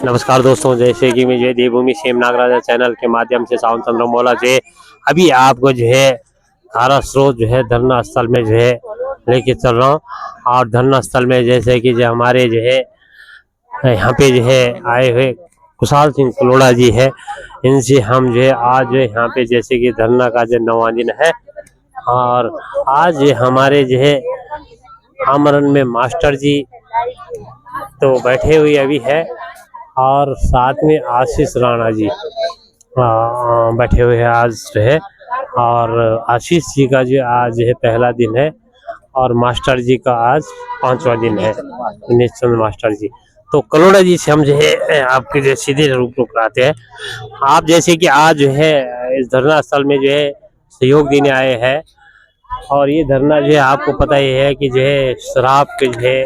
नमस्कार दोस्तों, जैसे कि मैं जय देवभूमि सेम नागराजा चैनल के माध्यम से सावन चंद्र मौला से अभी आपको जो है धारा स्रोत जो है धरना स्थल में जो है लेके चल रहा हूँ। और धरना स्थल में जैसे कि जो हमारे जो है यहाँ पे जो है आए हुए कुशाल सिंह कलोड़ा जी है, इनसे हम जो है आज जो है यहाँ पे जैसे कि धरना का जो 9वां दिन है। और आज हमारे जो है आमरण में मास्टर जी तो बैठे हुए अभी है, और साथ में आशीष राणा जी बैठे हुए हैं आज जो है। और आशीष जी का जो आज है पहला दिन है और मास्टर जी का आज 5वां दिन है, दिनेश चंद्र मास्टर जी। तो कलोड़ा जी से हम जो है आपके जो सीधे रूप आते हैं। आप जैसे कि आज जो है इस धरना स्थल में जो है सहयोग देने आए हैं, और ये धरना जो है आपको पता ही है कि जो है शराब के जो है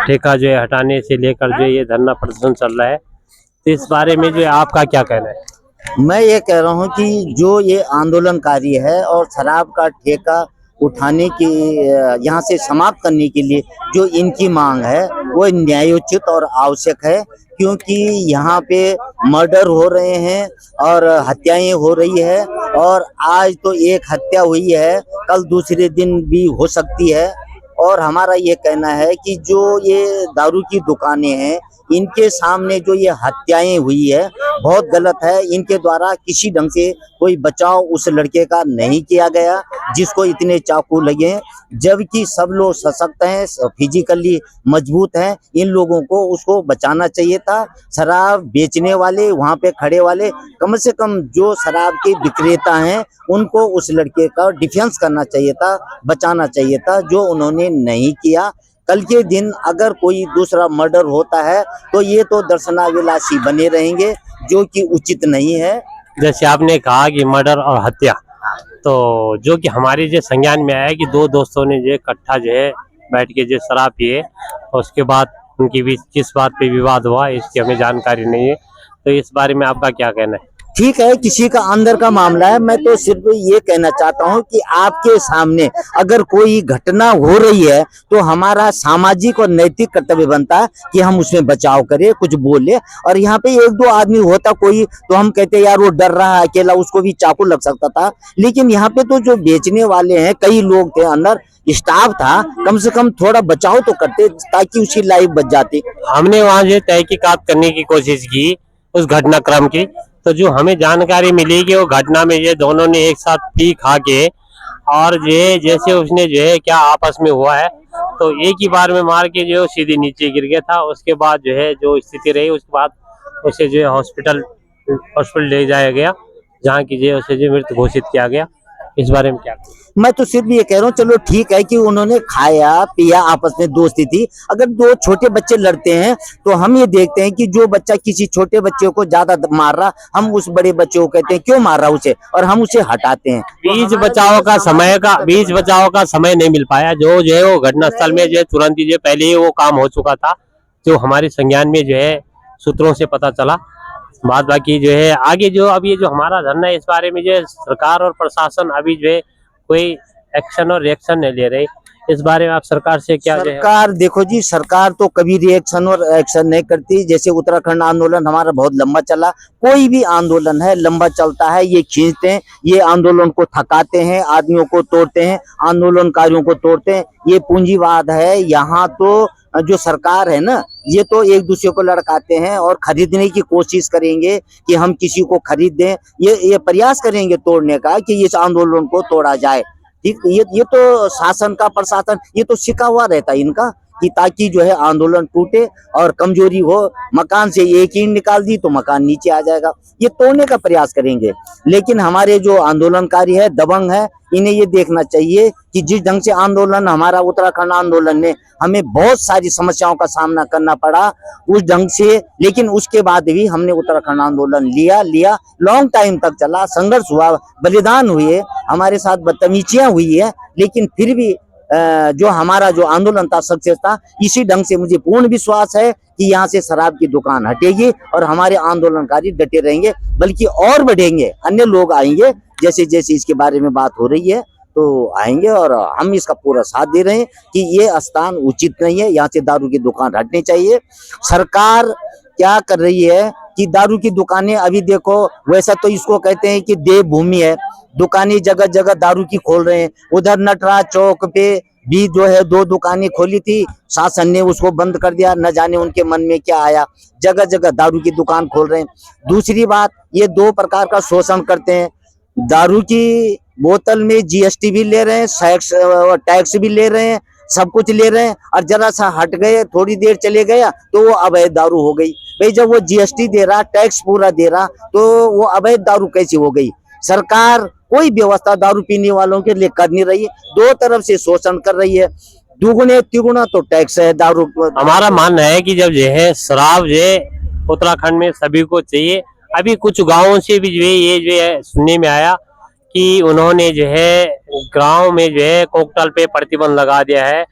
ठेका जो है हटाने से लेकर जो ये धरना प्रदर्शन चल रहा है, तो इस बारे में जो है आपका क्या कहना है? मैं ये कह रहा हूँ कि जो ये आंदोलनकारी है और शराब का ठेका उठाने की यहाँ से समाप्त करने के लिए जो इनकी मांग है वो न्यायोचित और आवश्यक है, क्योंकि यहाँ पे मर्डर हो रहे हैं और हत्याएं हो रही है। और आज तो एक हत्या हुई है, कल दूसरे दिन भी हो सकती है। और हमारा ये कहना है कि जो ये दारू की दुकानें हैं इनके सामने जो ये हत्याएं हुई है बहुत गलत है। इनके द्वारा किसी ढंग से कोई बचाव उस लड़के का नहीं किया गया जिसको इतने चाकू लगे हैं, जबकि सब लोग सशक्त हैं, फिजिकली मजबूत हैं। इन लोगों को उसको बचाना चाहिए था। शराब बेचने वाले वहां पे खड़े वाले, कम से कम जो शराब के विक्रेता हैं उनको उस लड़के का डिफेंस करना चाहिए था, बचाना चाहिए था, जो उन्होंने नहीं किया। कल के दिन अगर कोई दूसरा मर्डर होता है तो ये तो दर्शनाभिलाषी बने रहेंगे, जो कि उचित नहीं है। जैसे आपने कहा कि मर्डर और हत्या, तो जो कि हमारे जो संज्ञान में आया कि दो दोस्तों ने जो इकट्ठा जो है बैठ के जो शराब पिए, और उसके बाद उनके बीच किस बात पे विवाद हुआ इसकी हमें जानकारी नहीं है, तो इस बारे में आपका क्या कहना है? ठीक है, किसी का अंदर का मामला है। मैं तो सिर्फ ये कहना चाहता हूँ कि आपके सामने अगर कोई घटना हो रही है तो हमारा सामाजिक और नैतिक कर्तव्य बनता है कि हम उसमें बचाव करें, कुछ बोले। और यहाँ पे एक दो आदमी होता कोई तो हम कहते यार वो डर रहा है अकेला, उसको भी चाकू लग सकता था। लेकिन यहाँ पे तो जो बेचने वाले हैं कई लोग थे, अंदर स्टाफ था, कम से कम थोड़ा बचाव तो करते ताकि उसकी लाइफ बच जाती। हमने वहाँ जो तहकीकात करने की कोशिश की उस घटनाक्रम की, तो जो हमें जानकारी मिली कि वो घटना में ये दोनों ने एक साथ पी खा के, और ये जैसे उसने जो है क्या आपस में हुआ है तो एक ही बार में मार के जो सीधे नीचे गिर गया था। उसके बाद जो है जो स्थिति रही उसके बाद उसे जो है हॉस्पिटल ले जाया गया, जहाँ की जो उसे जो मृत घोषित किया गया। इस बारे में क्या? मैं तो सिर्फ ये कह रहा हूँ, चलो ठीक है कि उन्होंने खाया पिया, आपस में दोस्ती थी। अगर दो छोटे बच्चे लड़ते हैं तो हम ये देखते हैं कि जो बच्चा किसी छोटे बच्चे को ज्यादा मार रहा, हम उस बड़े बच्चे को कहते हैं क्यों मार रहा उसे, और हम उसे हटाते हैं। बीच बचाव का समय नहीं मिल पाया। जो है वो घटनास्थल में जो है तुरंत ही जो पहले ही वो काम हो चुका था, जो हमारे संज्ञान में जो है सूत्रों से पता चला। बात बाकी जो है आगे जो अब ये जो हमारा धरना है इस बारे में जो है सरकार और प्रशासन अभी जो है कोई एक्शन और रिएक्शन नहीं ले रही। इस बारे में आप सरकार से क्या? सरकार देखो जी, सरकार तो कभी रिएक्शन और एक्शन नहीं करती। जैसे उत्तराखंड आंदोलन हमारा बहुत लंबा चला, कोई भी आंदोलन है लंबा चलता है, ये खींचते हैं, ये आंदोलन को थकाते हैं, आदमियों को तोड़ते हैं, आंदोलनकारियों को तोड़ते हैं। ये पूंजीवाद है। यहाँ तो जो सरकार है ना, ये तो एक दूसरे को लड़काते हैं और खरीदने की कोशिश करेंगे कि हम किसी को खरीद दें। ये प्रयास करेंगे तोड़ने का कि इस आंदोलन को तोड़ा जाए। ठीक, ये तो शासन का, प्रशासन, ये तो सिखा हुआ रहता है इनका कि ताकि जो है आंदोलन टूटे और कमजोरी हो। मकान से एक ईंट निकाल दी तो मकान नीचे आ जाएगा, ये तोड़ने का प्रयास करेंगे। लेकिन हमारे जो आंदोलनकारी है, दबंग है, इन्हें ये देखना चाहिए कि जिस ढंग से आंदोलन, हमारा उत्तराखंड आंदोलन ने हमें बहुत सारी समस्याओं का सामना करना पड़ा उस ढंग से, लेकिन उसके बाद भी हमने उत्तराखंड आंदोलन लिया लॉन्ग टाइम तक चला, संघर्ष हुआ, बलिदान हुए, हमारे साथ बदतमीजियां हुई है, लेकिन फिर भी जो हमारा जो आंदोलन था सक्सेस था। इसी ढंग से मुझे पूर्ण विश्वास है कि यहाँ से शराब की दुकान हटेगी और हमारे आंदोलनकारी डटे रहेंगे, बल्कि और बढ़ेंगे। अन्य लोग आएंगे, जैसे जैसे इसके बारे में बात हो रही है तो आएंगे, और हम इसका पूरा साथ दे रहे हैं कि ये स्थान उचित नहीं है, यहाँ से दारू की दुकान हटनी चाहिए। सरकार क्या कर रही है कि दारू की दुकानें अभी देखो, वैसा तो इसको कहते हैं कि देवभूमि है, दुकानें जगह जगह दारू की खोल रहे हैं। उधर नटराज चौक पे भी जो है 2 दुकानें खोली थी, शासन ने उसको बंद कर दिया, न जाने उनके मन में क्या आया, जगह जगह दारू की दुकान खोल रहे हैं। दूसरी बात, ये 2 प्रकार का शोषण करते हैं। दारू की बोतल में जीएसटी भी ले रहे हैं, टैक्स भी ले रहे हैं, सब कुछ ले रहे हैं, और जरा सा हट गए, थोड़ी देर चले गया तो वो अवैध दारू हो गई। भाई जब वो जीएसटी दे रहा, टैक्स पूरा दे रहा, तो वो अवैध दारू कैसी हो गई? सरकार कोई व्यवस्था दारू पीने वालों के लिए कर नहीं रही है, 2 तरफ से शोषण कर रही है। दुगुने तिगुना तो टैक्स है दारू। हमारा मानना है कि जब जो है शराब जो है उत्तराखंड में सभी को चाहिए। अभी कुछ गांवों से भी जो है ये जो है सुनने में आया कि उन्होंने जो है गांव में जो है कोकटल पे प्रतिबंध लगा दिया है,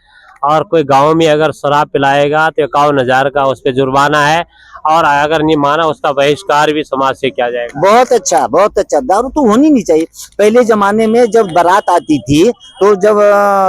और कोई गांव में अगर शराब पिलाएगा तो 51,000 का उस पर जुर्माना है, और अगर नहीं माना उसका बहिष्कार भी समाज से किया जाएगा। बहुत अच्छा, बहुत अच्छा। दारू तो होनी नहीं चाहिए। पहले जमाने में जब बारात आती थी तो जब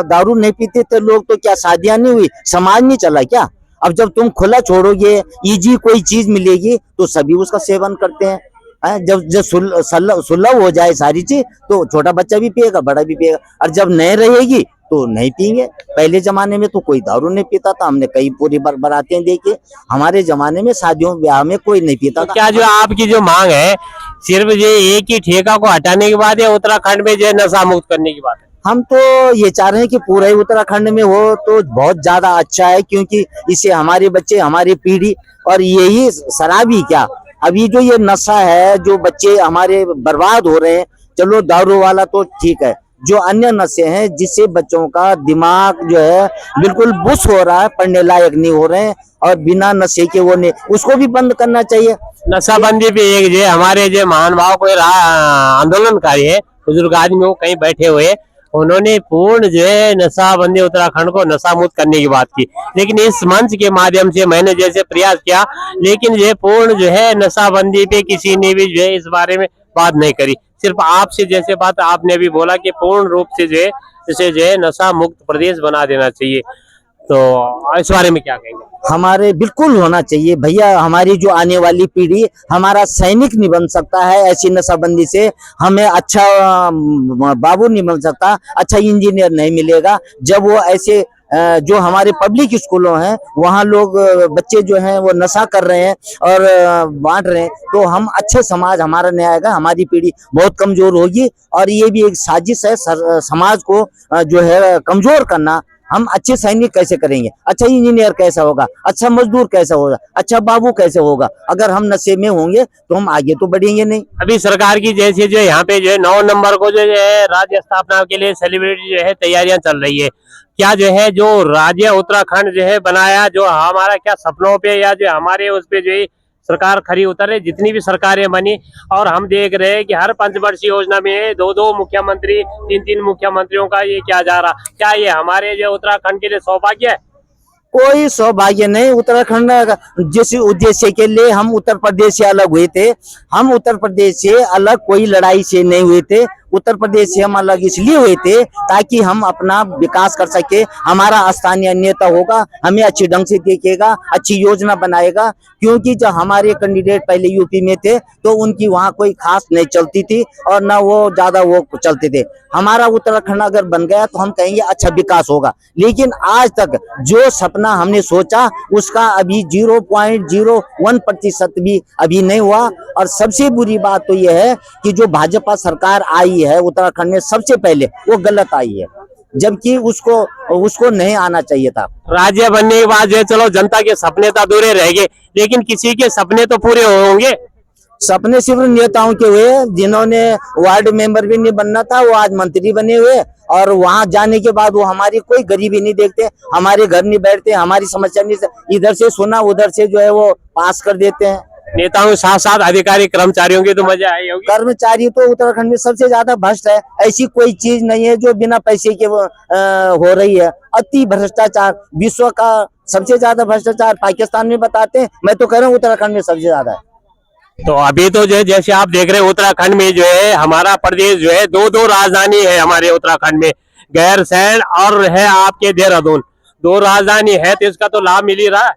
दारू नहीं पीते थे लोग, तो क्या शादियां नहीं हुई, समाज नहीं चला क्या? अब जब तुम खुला छोड़ोगे, इजी कोई चीज मिलेगी तो सभी उसका सेवन करते हैं। जब जब सुलभ हो जाए सारी चीज, तो छोटा बच्चा भी पिएगा, बड़ा भी पिएगा, और जब नहीं रहेगी तो नहीं पिएंगे। पहले जमाने में तो कोई दारू नहीं पीता था, हमने कई पूरी बारातें देखी। हमारे जमाने में शादियों ब्याह में कोई नहीं पीता था। क्या जो आपकी जो मांग है सिर्फ जो एक ही ठेका को हटाने की बात है, उत्तराखंड में जो है नशा मुक्त करने की बात है? हम तो ये चाह रहे हैं कि पूरे ही उत्तराखंड में हो तो बहुत ज्यादा अच्छा है, क्योंकि इससे हमारे बच्चे, हमारी पीढ़ी, और यही शराब ही क्या, अभी जो ये नशा है, जो बच्चे हमारे बर्बाद हो रहे हैं, चलो दारू वाला तो ठीक है, जो अन्य नशे हैं जिससे बच्चों का दिमाग जो है बिल्कुल बुश हो रहा है, पढ़ने लायक नहीं हो रहे हैं, और बिना नशे के वो नहीं, उसको भी बंद करना चाहिए। नशाबंदी पे एक जो हमारे जो महान भाव कोई आंदोलनकारी है, बुजुर्ग आदमी, वो कहीं बैठे हुए, उन्होंने पूर्ण जो है नशाबंदी उत्तराखंड को नशा मुक्त करने की बात की, लेकिन इस मंच के माध्यम से मैंने जैसे प्रयास किया, लेकिन जो है पूर्ण जो है नशाबंदी पे किसी ने भी जो है इस बारे में बात नहीं करी। सिर्फ आपसे जैसे बात आपने भी बोला कि पूर्ण रूप से जो है इसे जो है नशा मुक्त प्रदेश बना देना चाहिए, तो इस बारे में क्या कहेंगे? हमारे बिल्कुल होना चाहिए भैया। हमारी जो आने वाली पीढ़ी हमारा सैनिक नहीं बन सकता है ऐसी नशाबंदी से, हमें अच्छा बाबू नहीं बन सकता, अच्छा इंजीनियर नहीं मिलेगा। जब वो ऐसे जो हमारे पब्लिक स्कूलों हैं वहाँ लोग बच्चे जो हैं वो नशा कर रहे हैं और बांट रहे हैं, तो हम अच्छे समाज हमारा नहीं आएगा, हमारी पीढ़ी बहुत कमजोर होगी। और ये भी एक साजिश है समाज को जो है कमजोर करना। हम अच्छे सैनिक कैसे करेंगे, अच्छा इंजीनियर कैसा होगा, अच्छा मजदूर कैसा होगा, अच्छा बाबू कैसे होगा? अगर हम नशे में होंगे तो हम आगे तो बढ़ेंगे नहीं। अभी सरकार की जैसे जो यहाँ पे जो है 9 नवंबर को जो है राज्य स्थापना के लिए सेलिब्रिटी जो है तैयारियां चल रही है, क्या जो है जो राज्य उत्तराखंड जो है बनाया, जो हमारा क्या सपनों पे या जो हमारे उस पे जो है सरकार खरी उतर रही, जितनी भी सरकारें बनी, और हम देख रहे हैं कि हर पंचवर्षीय योजना में 2-2 मुख्यमंत्री, 3-3 मुख्यमंत्रियों का ये क्या जा रहा, क्या ये हमारे जो उत्तराखंड के लिए सौभाग्य है? कोई सौभाग्य नहीं। उत्तराखंड जिस उद्देश्य के लिए हम उत्तर प्रदेश से अलग हुए थे, हम उत्तर प्रदेश से अलग कोई लड़ाई से नहीं हुए थे। उत्तर प्रदेश से हम अलग इसलिए हुए थे ताकि हम अपना विकास कर सके। हमारा स्थानीय नेता होगा, हमें अच्छी ढंग से देखेगा, अच्छी योजना बनाएगा। क्योंकि जब हमारे कैंडिडेट पहले यूपी में थे तो उनकी वहाँ कोई खास नहीं चलती थी और ना वो ज्यादा वो चलते थे। हमारा उत्तराखंड अगर बन गया तो हम कहेंगे अच्छा विकास होगा। लेकिन आज तक जो सपना हमने सोचा उसका अभी 0.01% भी अभी नहीं हुआ। और सबसे बुरी बात तो यह है कि जो भाजपा सरकार आई है उत्तराखंड में सबसे पहले, वो गलत आई है, जबकि उसको नहीं आना चाहिए था। राज्य बनने के बाद जो है चलो जनता के सपने तो अधूरे रह गए, लेकिन किसी के सपने तो पूरे होंगे। सपने सिर्फ नेताओं के हुए, जिन्होंने वार्ड मेंबर भी नहीं बनना था वो आज मंत्री बने हुए, और वहां जाने के बाद वो हमारी कोई गरीबी नहीं देखते, हमारे घर नहीं बैठते, हमारी समस्या नहीं, इधर से सुना उधर से जो है वो पास कर देते हैं। नेताओं के साथ साथ अधिकारी कर्मचारियों की तो मजा आई होगी। कर्मचारी तो उत्तराखंड में सबसे ज्यादा भ्रष्ट है। ऐसी कोई चीज नहीं है जो बिना पैसे के हो रही है। अति भ्रष्टाचार, विश्व का सबसे ज्यादा भ्रष्टाचार पाकिस्तान में बताते हैं, मैं तो कह रहा हूँ उत्तराखंड में सबसे ज्यादा है। तो अभी तो जो है जैसे आप देख रहे हैं उत्तराखंड में जो है हमारा प्रदेश जो है 2-2 राजधानी है हमारे उत्तराखंड में, गैरसैंण और है आपके देहरादून, 2 राजधानी है, तो इसका तो लाभ मिल ही रहा है।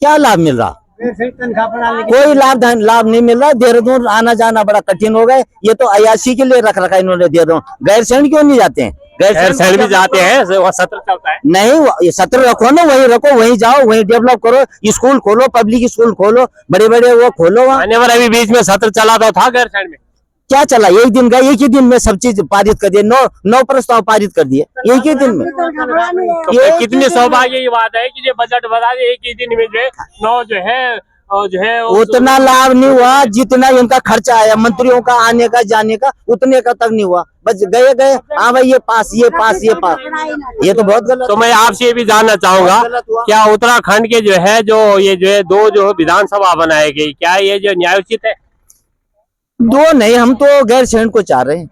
क्या लाभ मिल रहा? कोई लाभ नहीं मिल रहा। देहरादून आना जाना बड़ा कठिन हो गए। ये तो अयाशी के लिए रख रखा है इन्होंने देहरादून। गैरसैंण क्यों नहीं जाते हैं? गैरसैंण भी जाते हैं, वो सत्र चलता है। नहीं, ये सत्र रखो ना, वहीं रखो, वहीं जाओ, वहीं डेवलप करो। स्कूल खोलो, पब्लिक स्कूल खोलो, बड़े बड़े वो खोलो वहाँ। मान्यवर अभी बीच में सत्र चला तो था गैरसैंण में, क्या चला? एक दिन गए, एक ही दिन में सब चीज पारित कर दिए। 9 प्रस्ताव पारित कर दिए एक ही दिन में। तो फिर कितनी सौभाग्य की बात है कि जो बजट बता दे एक ही दिन में जो है 9 जो है और जो है उतना लाभ नहीं हुआ जितना इनका खर्चा आया मंत्रियों का आने का जाने का, उतने का तक नहीं हुआ। बस गए, हाँ भाई ये पास, ये पास, ये पास। ये तो बहुत गलत। तो मैं आपसे ये भी जानना चाहूंगा, क्या उत्तराखंड के जो है ये जो है 2 जो विधानसभा बनाई गई, क्या ये जो न्यायोचित है? 2 नहीं, हम तो गैरसैंण को चाह रहे हैं।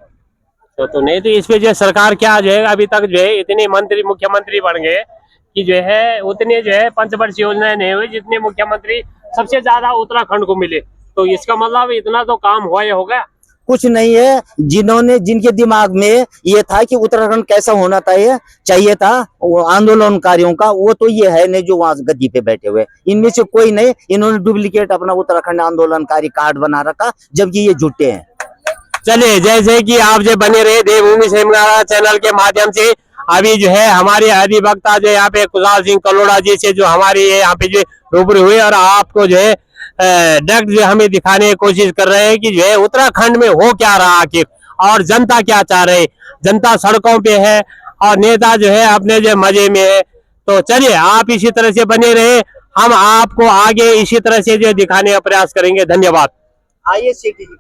तो नहीं तो इस पे जो है सरकार क्या जो है अभी तक जो है इतने मंत्री मुख्यमंत्री बन गए कि जो है उतने जो है पंचवर्षीय योजनाएं नहीं हुई जितने मुख्यमंत्री सबसे ज्यादा उत्तराखंड को मिले। तो इसका मतलब इतना तो काम हुआ ही होगा। कुछ नहीं है। जिनके दिमाग में ये था कि उत्तराखंड कैसा होना चाहिए था वो आंदोलनकारियों का, वो तो ये है नहीं जो वहां गद्दी पे बैठे हुए। इनमें से कोई नहीं। इन्होंने डुप्लीकेट अपना उत्तराखंड आंदोलनकारी कार्ड बना रखा, जबकि ये झूठे हैं। चलिए, जैसे कि आप जो बने रहे देवभूमि सेमनारा चैनल के माध्यम से, अभी जो है हमारे अधिवक्ता जो यहाँ पे कुशाल सिंह कलोड़ा जी से जो हमारे यहाँ पे जो रूबरू हुए और आपको जो है डायरेक्ट जो हमें दिखाने की कोशिश कर रहे हैं कि जो है उत्तराखंड में हो क्या रहा आखिर और जनता क्या चाह रहे। जनता सड़कों पे है और नेता जो है अपने जो मजे में है। तो चलिए, आप इसी तरह से बने रहे, हम आपको आगे इसी तरह से जो दिखाने का प्रयास करेंगे। धन्यवाद। आइए सीटी जी।